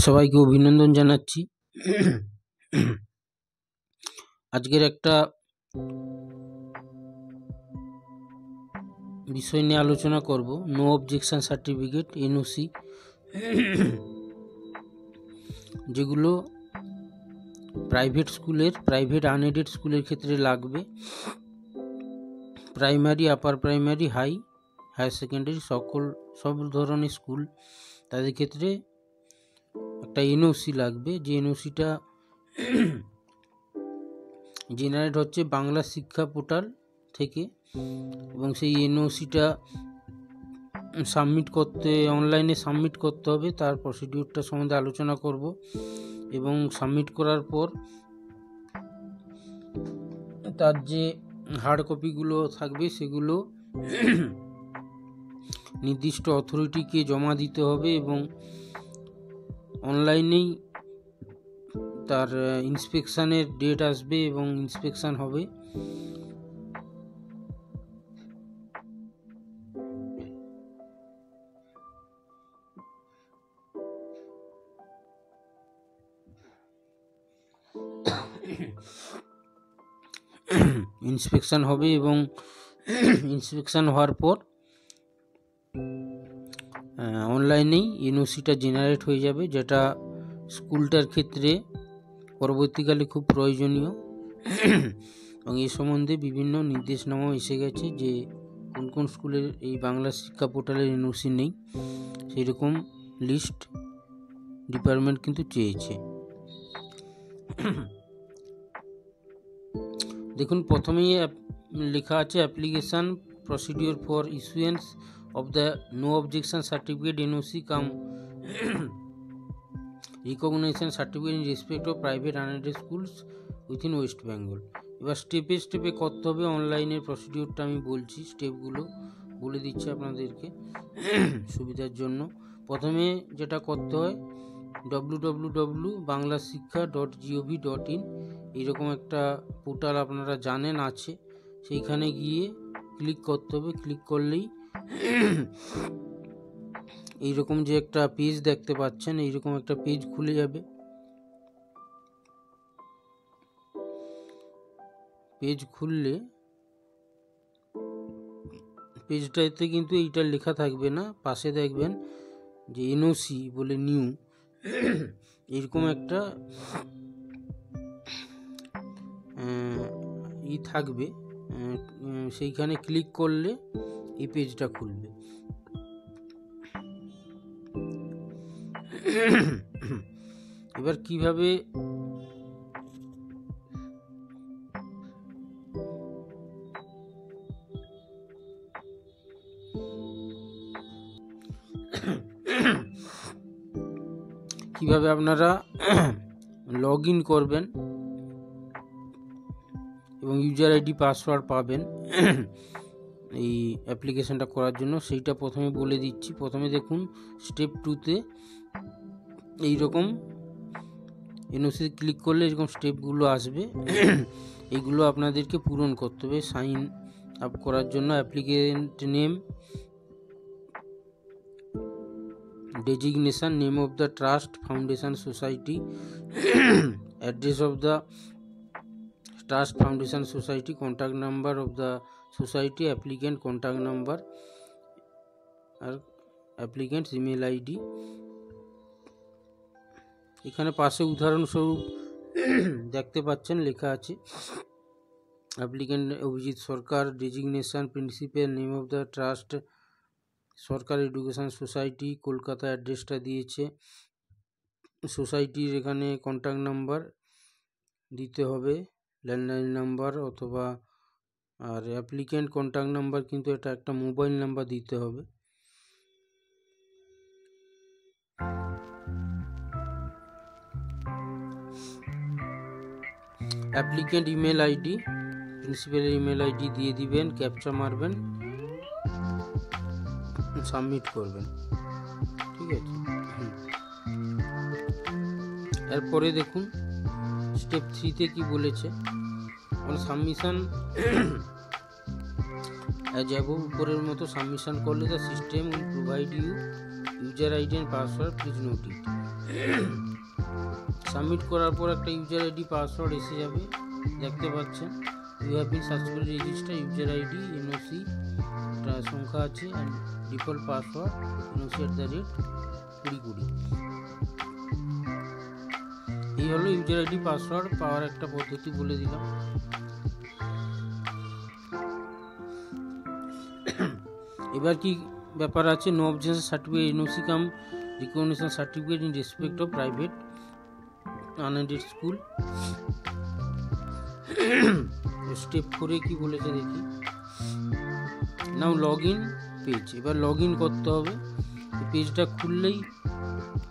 সবাইকে অভিনন্দন জানাচ্ছি। আজকের একটা বিষয় নিয়ে আলোচনা করব, নো অবজেকশন সার্টিফিকেট এনওসি, যেগুলো প্রাইভেট আনএডেড স্কুলের ক্ষেত্রে লাগবে। Primary, upper primary, higher secondary সব ধরনের স্কুল, তাদের ক্ষেত্রে একটা এনওসি লাগবে। যে এনওসিটা জেনারেট হচ্ছে বাংলা শিক্ষা পোর্টাল থেকে, এবং সেই এনওসিটা অনলাইনে সাবমিট করতে হবে। তার প্রসিডিউরটা সম্বন্ধে আলোচনা করব, এবং সাবমিট করার পর তার যে হার্ড কপিগুলো থাকবে সেগুলো নির্দিষ্ট অথরিটিকে জমা দিতে হবে, এবং অনলাইনেই তার ইন্সপেকশানের ডেট আসবে এবং ইন্সপেকশান হবে। ইন্সপেকশান হবে এবং ইন্সপেকশান হওয়ার পর অনলাইনেই এনওসিটা জেনারেট হয়ে যাবে, যেটা স্কুলটার ক্ষেত্রে পরবর্তীকালে খুব প্রয়োজনীয়। এবং এই সম্বন্ধে বিভিন্ন নির্দেশনামাও এসে গেছে যে কোন কোন স্কুলের এই বাংলা শিক্ষা পোর্টালের এনওসি নেই, সেই রকম লিস্ট ডিপার্টমেন্ট কিন্তু চেয়েছে। দেখুন, প্রথমেই লেখা আছে application procedure for issuance of the no objection certificate NOC come recognition certificate in respect of private unaided schools within West Bengal। এবার স্টেপে করতে হবে। অনলাইনের প্রসিডিওরটা আমি বলছি, স্টেপগুলো বলে দিচ্ছি আপনাদেরকে সুবিধার জন্য। প্রথমে যেটা করতে হয়, www.banglasikha.gov.in এইরকম একটা পোর্টাল আপনারা জানেন আছে, সেইখানে গিয়ে ক্লিক করতে হবে। ক্লিক করলেই এইরকম যে একটা পেজ দেখতে পাচ্ছেন, এইরকম একটা পেজ খুলে যাবে। পেজ খুললে পেজটাতে কিন্তু এইটা লেখা থাকবে না, পাশে দেখবেন যে এনওসি বলে নিউ এরকম একটা থাকবে। সেইখানে ক্লিক করলে এই পেজটা খুলবে। এবার কিভাবে আপনারা লগ ইন করবেন এবং ইউজার আইডি পাসওয়ার্ড পাবেন এই অ্যাপ্লিকেশনটা করার জন্য, সেইটা প্রথমে বলে দিচ্ছি। প্রথমে দেখুন, স্টেপ 2তে এইরকম এনওসি ক্লিক করলে এরকম স্টেপগুলো আসবে। এইগুলো আপনাদেরকে পূরণ করতে হবে সাইন আপ করার জন্য। Applicant name, designation, name of the trust, foundation, society, address of the trust, foundation, society, contact number of the society, applicant contact number, আর অ্যাপ্লিকেন্টস ইমেল আইডি। এখানে পাশে উদাহরণস্বরূপ দেখতে পাচ্ছেন লেখা আছে applicant Abhijit Sarkar, designation principal, name of the trust Sarkar education society, Kolkata অ্যাড্রেসটা দিয়েছে। সোসাইটির এখানে কন্ট্যাক্ট নাম্বার দিতে হবে, ল্যান্ডলাইন নাম্বার অথবা, আর অ্যাপ্লিকেন্ট কন্ট্যাক্ট নাম্বার কিন্তু এটা একটা মোবাইল নাম্বার দিতে হবে। অ্যাপ্লিকেন্ট ইমেল আইডি, প্রিন্সিপালের ইমেল আইডি দিয়ে দিবেন, ক্যাপচা মারবেন, সাবমিট করবেন। ঠিক আছে, এরপরে দেখুন স্টেপ 3তে কি বলেছে। সাবমিশন অ্যাজ অ্যাবভ উপরের মতো সাবমিশন করলে the system will provide you user ID and password, please note it. Submit করার পর একটা ইউজার আইডি পাসওয়ার্ড এসে যাবে, দেখতে পাচ্ছেন। You have been successfully register, user ID NOC সংখ্যা আছে অ্যান্ড ডিফল্ট পাসওয়ার্ড NOC@2020। এই হলো ইউজার আইডি পাসওয়ার্ড পাওয়ার একটা পদ্ধতি বলে দিলাম। এবার কি ব্যাপার আছে, no objection certificate NOC cum recognition certificate in respect of private unaided school. Step 4 কি বলেছে দেখি। নাও লগ ইন পেজ, এবার লগ ইন করতে হবে। পেজটা খুললেই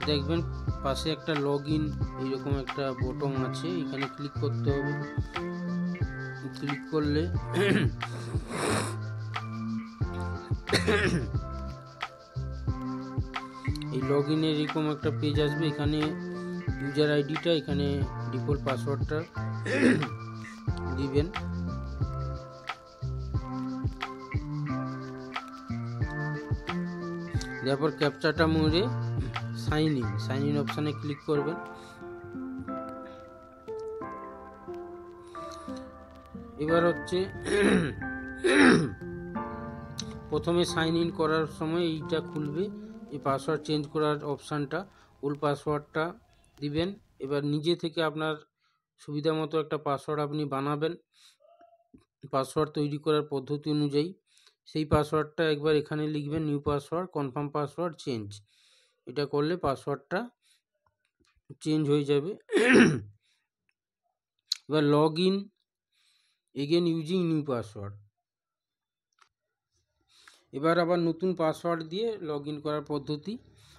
দেখবেন পাশে একটা লগ ইন এইরকম একটা বটন আছে, এখানে ক্লিক করতে হবে। ক্লিক করলে এই লগ ইনের এরকম একটা পেজ আসবে। এখানে ইউজার আইডিটা, এখানে ডিফল্ট পাসওয়ার্ডটা দিবেন। তারপর ক্যাপচাটা মুড়ে সাইন ইন অপশানে ক্লিক করবেন। এবার হচ্ছে প্রথমে সাইন ইন করার সময় এইটা খুলবে, এই পাসওয়ার্ড চেঞ্জ করার অপশানটা, ওল্ড পাসওয়ার্ডটা দিবেন। এবার নিজে থেকে আপনার সুবিধা মতো একটা পাসওয়ার্ড আপনি বানাবেন, পাসওয়ার্ড তৈরি করার পদ্ধতি অনুযায়ী। সেই পাসওয়ার্ডটা একবার এখানে লিখবেন, new password confirm password change. এটা করলে পাসওয়ার্ডটা চেঞ্জ হয়ে যাবে। এবার log in again using new password. এবার আবার নতুন পাসওয়ার্ড দিয়ে লগ ইন করার পদ্ধতি।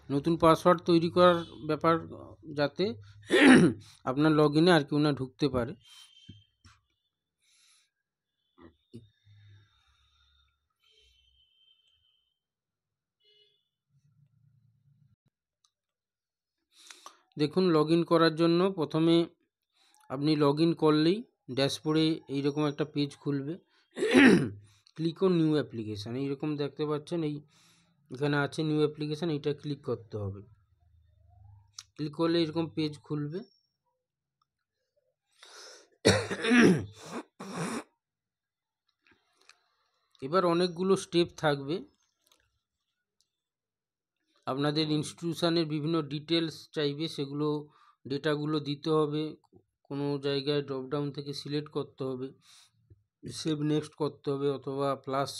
নতুন পাসওয়ার্ড তৈরি করার ব্যাপার, যাতে আপনার লগ ইনে আর কেউ না ঢুকতে পারে। দেখুন, লগ ইন করার জন্য প্রথমে আপনি লগ ইন করলেই ড্যাশবোর্ডে এইরকম একটা পেজ খুলবে। ক্লিক অন নিউ অ্যাপ্লিকেশান, এইরকম দেখতে পাচ্ছেন, এখানে আছে নিউ অ্যাপ্লিকেশান, এইটা ক্লিক করতে হবে। ক্লিক করলে এরকম পেজ খুলবে। এবার অনেকগুলো স্টেপ থাকবে, আপনাদের ইনস্টিটিউশনের বিভিন্ন ডিটেলস চাইবে, সেগুলো ডেটাগুলো দিতে হবে। কোনো জায়গায় ড্রপডাউন থেকে সিলেক্ট করতে হবে, সেভ নেক্সট করতে হবে, অথবা প্লাস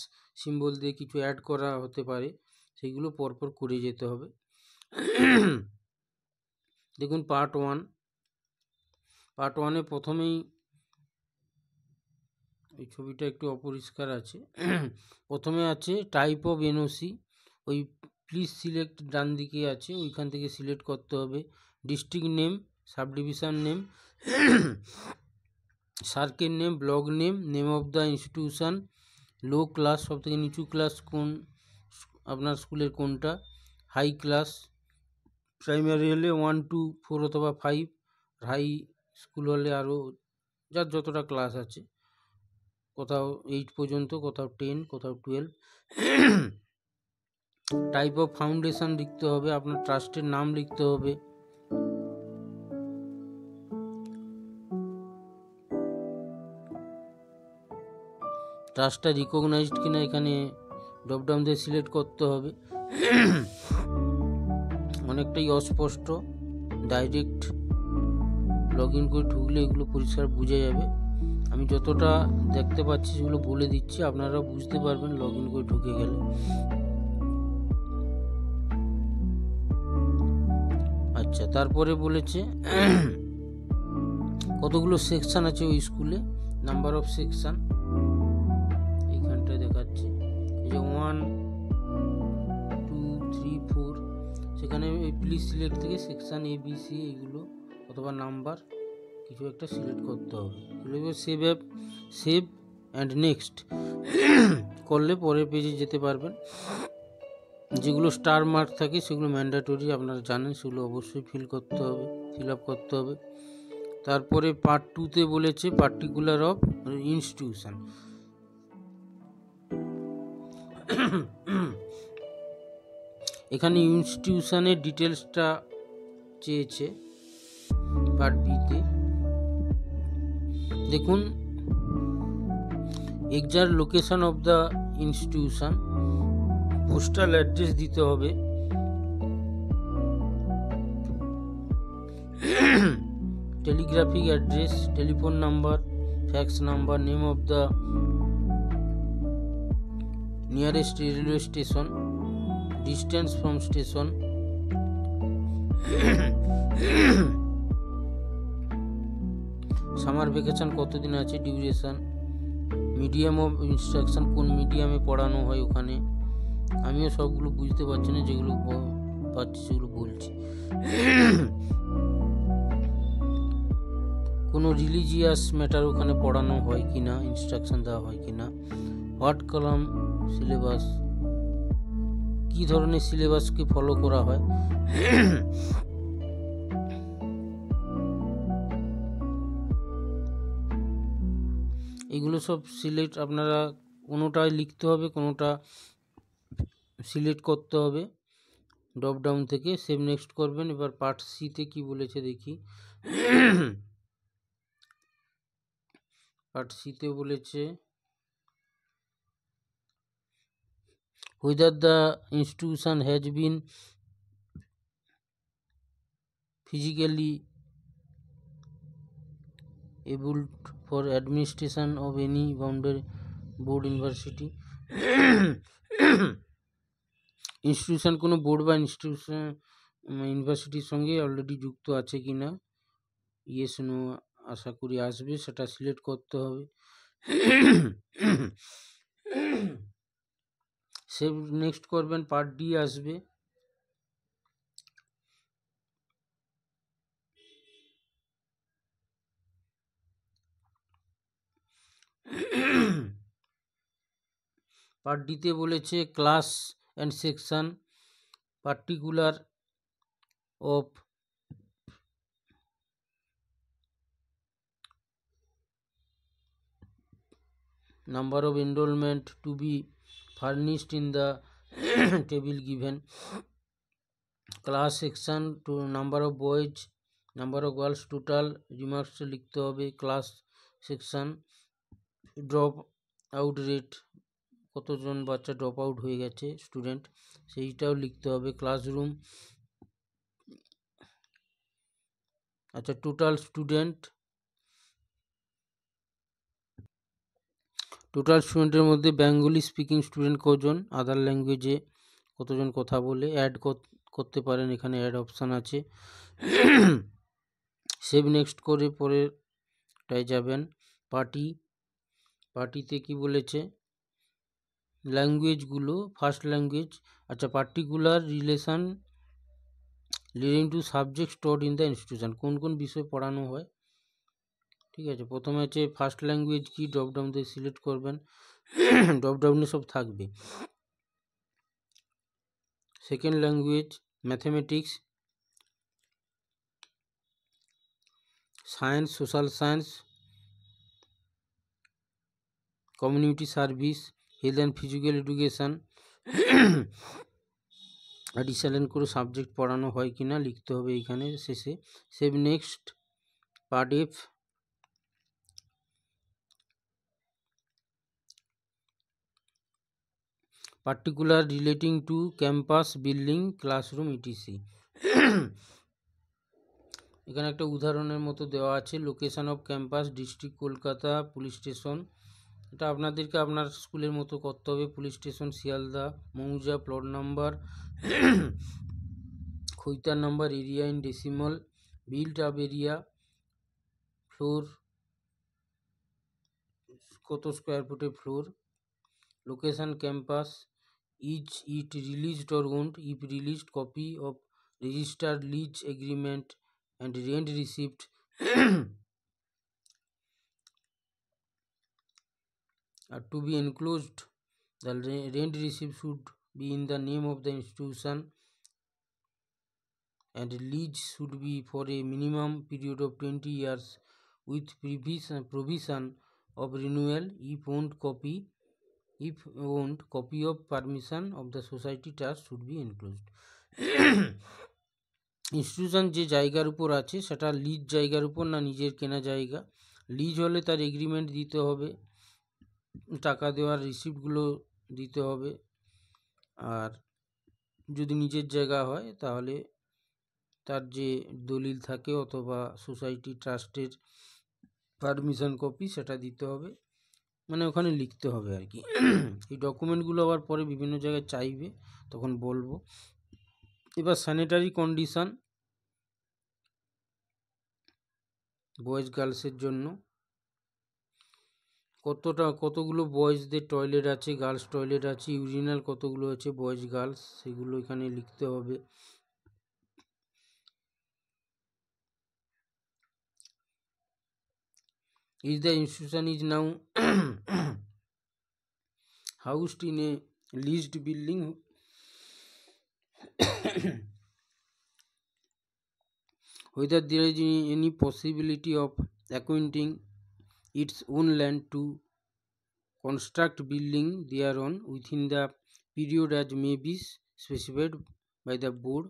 সিম্বল দিয়ে কিছু অ্যাড করা হতে পারে, সেগুলো পরপর করে যেতে হবে। দেখুন পার্ট 1-এ প্রথমেই এই ছবিটা একটু অপরিষ্কার আছে। প্রথমে আছে টাইপ অফ এনওসি, ওই প্লিজ সিলেক্ট ডান দিকে আছে, ওইখান থেকে সিলেক্ট করতে হবে। District name, sub division name, circle name, block name, name of the institution, low class সব থেকে নিচু ক্লাস কোন আপনার স্কুলের কোনটা, হাই ক্লাস প্রাইমারি হলে 1 to 4 অথবা 5, হাই স্কুল হলে আরও যার যতটা ক্লাস আছে, কোথাও 8 পর্যন্ত, কোথাও 10, কোথাও 12। টাইপ অফ ফাউন্ডেশন লিখতে হবে, আপনার ট্রাস্টের নাম লিখতে হবে। ট্রাস্টটা রিকগনাইজড কিনা এখানে ড্রপডাউন দিয়ে সিলেক্ট করতে হবে। অনেকটাই অস্পষ্ট, ডাইরেক্ট লগ ইন করে ঢুকলে এগুলো পরিষ্কার বোঝা যাবে। আমি যতটা দেখতে পাচ্ছি সেগুলো বলে দিচ্ছি, আপনারা বুঝতে পারবেন লগ ইন করে ঢুকে গেলে। আচ্ছা, তারপরে বলেছে কতগুলো সেকশন আছে ওই স্কুলে, নাম্বার অফ সেকশন এইখানটায় দেখাচ্ছে, এই যে 1, 2, 3, 4, সেখানে ওই প্লিজ সিলেক্ট থেকে সেকশন ABC এইগুলো অথবা নাম্বার কিছু একটা সিলেক্ট করতে হবে। সেভ অ্যান্ড নেক্সট করলে পরের পেজে যেতে পারবেন। যেগুলো স্টার মার্ক থাকে সেগুলো ম্যান্ডেটরি, আপনারা জানেন, সেগুলো অবশ্যই ফিল আপ করতে হবে। তারপরে পার্ট 2-তে বলেছে পার্টিকুলার অফ ইনস্টিটিউশন। এখানে ইনস্টিটিউশনের ডিটেলসটা চেয়েছে পার্ট বিতে। দেখুন, exact location of the institution, postal address দিতে হবে, telegraphic address, telephone number, fax number, name of the nearest railway station, distance from station, summer vacation কতদিন আছে, ডিউরেশন, মিডিয়াম অফ ইনস্ট্রাকশন, কোন মিডিয়ামে পড়ানো হয় ওখানে। আমিও সবগুলো বুঝতে পারছি না, যেগুলো পারছি সেগুলো বলছি। কোনো রিলিজিয়াস ম্যাটার ওখানে পড়ানো হয় কি না, ইনস্ট্রাকশন দেওয়া হয় কি না। হোয়াট কলাম সিলেবাস, কি ধরনের সিলেবাসকে ফলো করা হয়। এগুলো সব সিলেক্ট, আপনারা কোনোটাই লিখতে হবে, কোনোটা সিলেক্ট করতে হবে ড্রপ ডাউন থেকে। সেভ নেক্সট করবেন। এবার পার্ট সিতে কি বলেছে দেখি। পার্ট সিতে বলেছে whether the institution has been physically able for administration of any boundary board university. Institution কোনো বোর্ড বা ইনস্টিটিউশন ইউনিভার্সিটির সঙ্গে অলরেডি যুক্ত আছে কি না, ইয়েস নো আশা করি আসবে, সেটা সিলেক্ট করতে হবে। সেভ নেক্সট করবেন। পার্ট ডি আসবে। পার্ট ডিতে বলেছে class and section, particular of number of enrollment to be furnished in the table given, class section to number of boys, number of girls total, remarks লিখতে হবে, class section drop out rate, কতজন বাচ্চা drop out হয়ে গেছে student, সেইটাও লিখতে হবে, classroom, আচ্ছা টোটাল স্টুডেন্ট, টোটাল স্টুডেন্টের মধ্যে বেঙ্গলি স্পিকিং স্টুডেন্ট কজন, আদার ল্যাঙ্গুয়েজে কতজন কথা বলে, অ্যাড করতে পারেন, এখানে অ্যাড অপশান আছে। সেভ নেক্সট করে পরেরটায় যাবেন। পার্টিতে কি বলেছে, ল্যাঙ্গুয়েজগুলো, ফার্স্ট ল্যাঙ্গুয়েজ, আচ্ছা particular relation leading to subject stowed in the institution, কোন কোন বিষয় পড়ানো হয়। ঠিক আছে, প্রথমে আছে ফার্স্ট ল্যাঙ্গুয়েজ কি, ড্রপডাউন দিয়ে সিলেক্ট করবেন, ড্রপডাউনে সব থাকবে। Second language mathematics, science, social science, community service, health and physical education, additional করে সাবজেক্ট পড়ানো হয় কি না লিখতে হবে এইখানে শেষে। Save next. Part F, particular relating to campus building, classroom etc. এখানে একটা উদাহরণের মতো দেওয়া আছে, location of campus, district Kolkata, police station, এটা আপনাদেরকে আপনার স্কুলের মতো করতে হবে। পুলিশ স্টেশন শিয়ালদা, মৌজা, প্লট নাম্বার, খৈতার number, area in decimal, built up area, floor কত স্কোয়ার ফুটের floor, location campus, is it released or owned, if released copy of registered lease agreement and rent receipt are to be enclosed. The rent receipt should be in the name of the institution and lease should be for a minimum period of 20 years with provision of renewal if owned copy if owned, copy of permission of the society trust should be enclosed. Institution যে জায়গার উপর আছে সেটা lease জায়গার উপর না নিজের কেনা জায়গা, লিজ হলে তার এগ্রিমেন্ট দিতে হবে, টাকা দেওয়ার রিসিপ্টগুলো দিতে হবে, আর যদি নিজের জায়গা হয় তাহলে তার যে দলিল থাকে অথবা সোসাইটি ট্রাস্টের পারমিশন কপি সেটা দিতে হবে, মানে ওখানে লিখতে হবে আর কি। এই ডকুমেন্টগুলো আবার পরে বিভিন্ন জায়গায় চাইবে, তখন বলবো। এবার স্যানিটারি কন্ডিশন বয়েজ গার্লসের জন্য কতগুলো বয়েজদের টয়লেট আছে, গার্লস টয়লেট আছে, ইউরিনাল কতগুলো আছে বয়েজ গার্লস, সেগুলো এখানে লিখতে হবে। Is the institution is now housed in a leased building whether there is any possibility of acquiring its own land to construct building thereon within the period as may be specified by the board.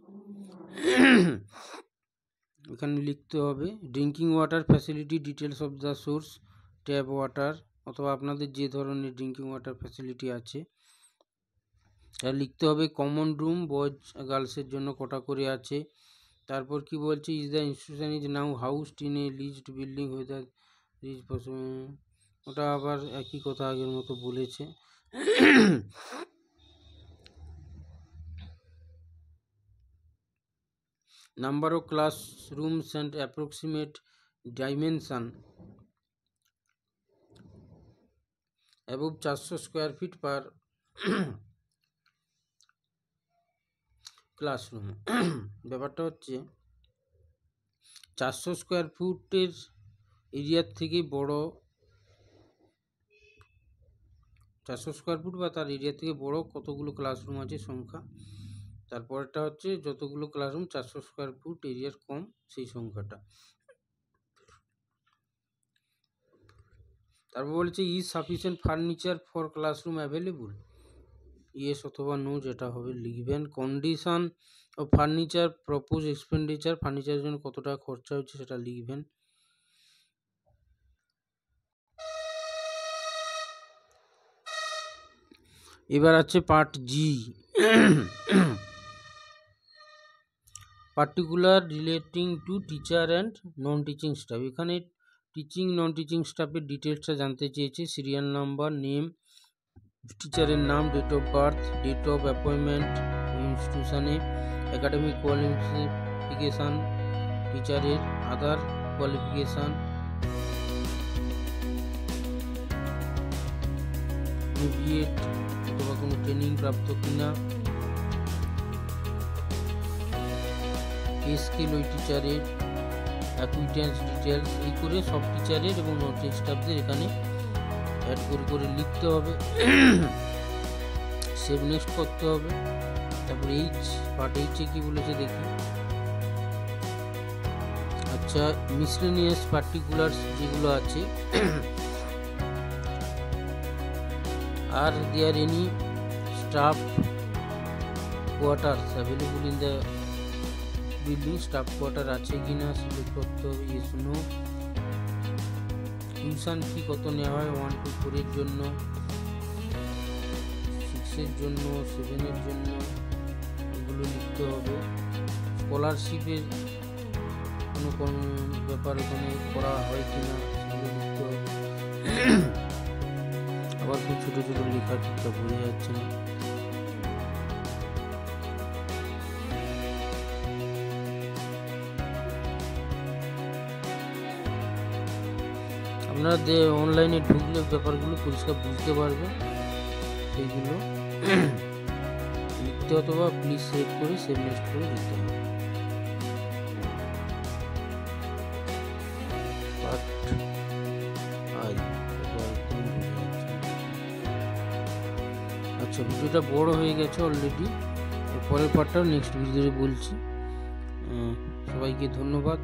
এখানে লিখতে হবে drinking water facility details of the source, tap water অথবা আপনাদের যে ধরনের drinking water facility আছে আর লিখতে হবে। কমন রুম বয়েজ গার্লসের জন্য কটা করে আছে। তারপর কি বলছে, is the institution is now housed in a leased building whether lease, ওটা আবার একই কথা আগের মতো বলেছে। Number of classrooms and approximate dimension above 400 square feet per classroom. ব্যাপারটা হচ্ছে 400 স্কোয়ার ফুটের এরিয়ার থেকে বড়, 400 স্কোয়ার ফুট বা তার এরিয়া থেকে বড় কতগুলো ক্লাসরুম আছে সংখ্যা, তারপরটা হচ্ছে যতগুলো ক্লাসরুম 400 স্কোয়ার ফুট এরিয়ার কম সেই সংখ্যাটা। তারপর বলছে is sufficient furniture for classroom available, yes অথবা নো যেটা হবে লিখবেন। কন্ডিশন ও ফার্নিচার প্রপোজ এক্সপেন্ডিচার, ফার্নিচারের জন্য কত টাকা খরচা হচ্ছে সেটা লিখবেন। এবার আছে part G, particular relating to teacher and non teaching staff. এখানে টিচিং নন টিচিং স্টাফের ডিটেলসটা জানতে চেয়েছে, সিরিয়াল নাম্বার, নেম, টিচারের নাম, date of birth, date of appointment ইনস্টিটিউশনে, একাডেমিক কোয়ালিফিকেশান টিচারের, আদার কোয়ালিফিকেশান, বিএড অথবা কোনো ট্রেনিং প্রাপ্ত কিনা, পে স্কেল ওই টিচারের, অ্যাকুইটেন্স ডিটেলস, এই করে সব টিচারের এবং নন টিচিং স্টাফদের এখানে অ্যাড করে করে লিখতে হবে, সেভ নেক্সট করতে হবে। তারপর এইচ, পার্ট এইচে কি বলেছে দেখি। আচ্ছা, মিসলেনিয়াস পার্টিকুলার্স যেগুলো আছে, আর there any staff quarters available in the building, staff quarter আছে কিনা সিলেক্ট করতে হবে, ইয়েস নো। টিউশন ফি কত নেওয়া হয় 1 to 4 এর জন্য, 6 এর জন্য, 7 এর জন্য, এগুলো লিখতে হবে। স্কলারশিপের কোনো ব্যাপার এখানে করা হয় কিনা সেগুলো লিখতে হবে। আবার খুব ছোটো ছোটো লেখা ঠিকঠাক বোঝা যাচ্ছে না। আপনারা অনলাইনে ঢুকলে ব্যাপারগুলো পরিষ্কার বুঝতে পারবেন, সেইগুলো লিখতে অথবা প্লিজ সেভ করে সেভ নেক্সট করে লিখতে হবে। আচ্ছা, ভিডিওটা বড় হয়ে গেছে অলরেডি, পরের পার্টটাও নেক্সট ভিডিওতে বলছি। সবাইকে ধন্যবাদ,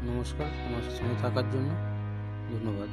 নমস্কার, আমার সঙ্গে থাকার জন্য ধন্যবাদ।